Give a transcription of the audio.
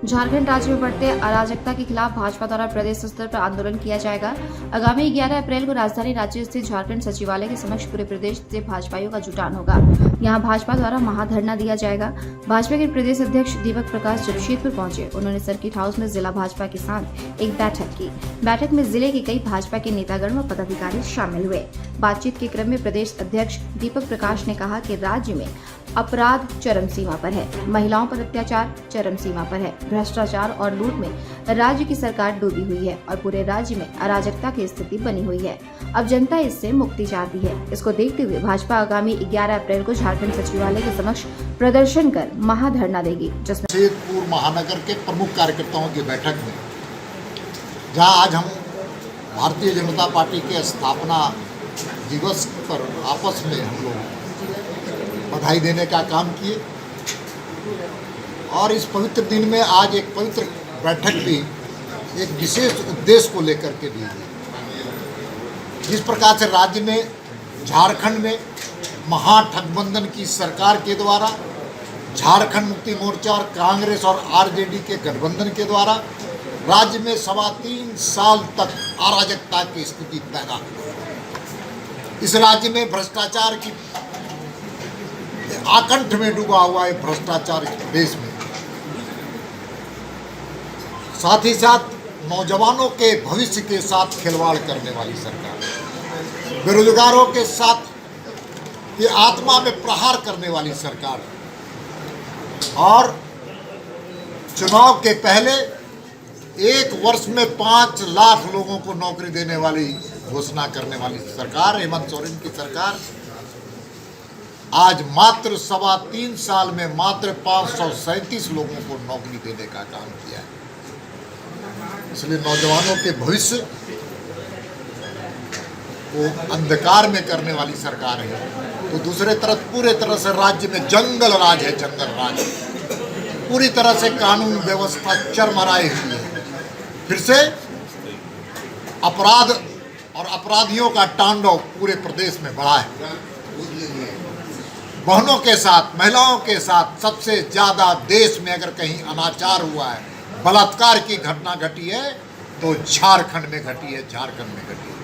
झारखंड राज्य में बढ़ते अराजकता के खिलाफ भाजपा द्वारा प्रदेश स्तर पर आंदोलन किया जाएगा। आगामी 11 अप्रैल को राजधानी रांची स्थित झारखंड सचिवालय के समक्ष पूरे प्रदेश से भाजपाइयों का जुटान होगा। यहां भाजपा द्वारा महाधरना दिया जाएगा। भाजपा के प्रदेश अध्यक्ष दीपक प्रकाश जमशेदपुर पहुंचे। उन्होंने सर्किट हाउस में जिला भाजपा के साथ एक बैठक की। बैठक में जिले के कई भाजपा के नेतागण व पदाधिकारी शामिल हुए। बातचीत के क्रम में प्रदेश अध्यक्ष दीपक प्रकाश ने कहा कि राज्य में अपराध चरम सीमा पर है, महिलाओं पर अत्याचार चरम सीमा पर है, भ्रष्टाचार और लूट में राज्य की सरकार डूबी हुई है और पूरे राज्य में अराजकता की स्थिति बनी हुई है। अब जनता इससे मुक्ति चाहती है। इसको देखते हुए भाजपा आगामी 11 अप्रैल को झारखंड सचिवालय के समक्ष प्रदर्शन कर महाधरना देगी, जिसमें जमशेदपुर महानगर के प्रमुख कार्यकर्ताओं की बैठक में, जहां आज हम भारतीय जनता पार्टी के स्थापना दिवस पर आपस में हम लोग बधाई देने का काम किए और इस पवित्र दिन में आज एक पवित्र बैठक भी एक विशेष उद्देश्य को लेकर के भी है। जिस प्रकार से राज्य में झारखंड में महागठबंधन की सरकार के द्वारा झारखंड मुक्ति मोर्चा और कांग्रेस और आरजेडी के गठबंधन के द्वारा राज्य में 3.25 साल तक अराजकता की स्थिति पैदा हुई। इस राज्य में भ्रष्टाचार की आकंठ में डूबा हुआ है भ्रष्टाचार इस प्रदेश में। साथ ही साथ नौजवानों के भविष्य के साथ खिलवाड़ करने वाली सरकार, बेरोजगारों के साथ ये आत्मा में प्रहार करने वाली सरकार और चुनाव के पहले 1 वर्ष में 5 लाख लोगों को नौकरी देने वाली घोषणा करने वाली सरकार, हेमंत सोरेन की सरकार आज मात्र 3.25 साल में मात्र 537 लोगों को नौकरी देने का काम किया है। इसलिए नौजवानों के भविष्य को अंधकार में करने वाली सरकार है। तो दूसरे तरफ पूरे तरह से राज्य में जंगल राज है, जंगल राज पूरी तरह से कानून व्यवस्था चरमराई हुई है। फिर से अपराध और अपराधियों का तांडव पूरे प्रदेश में बढ़ा है। बहनों के साथ, महिलाओं के साथ सबसे ज़्यादा देश में अगर कहीं अनाचार हुआ है, बलात्कार की घटना घटी है तो झारखंड में घटी है, झारखंड में घटी है।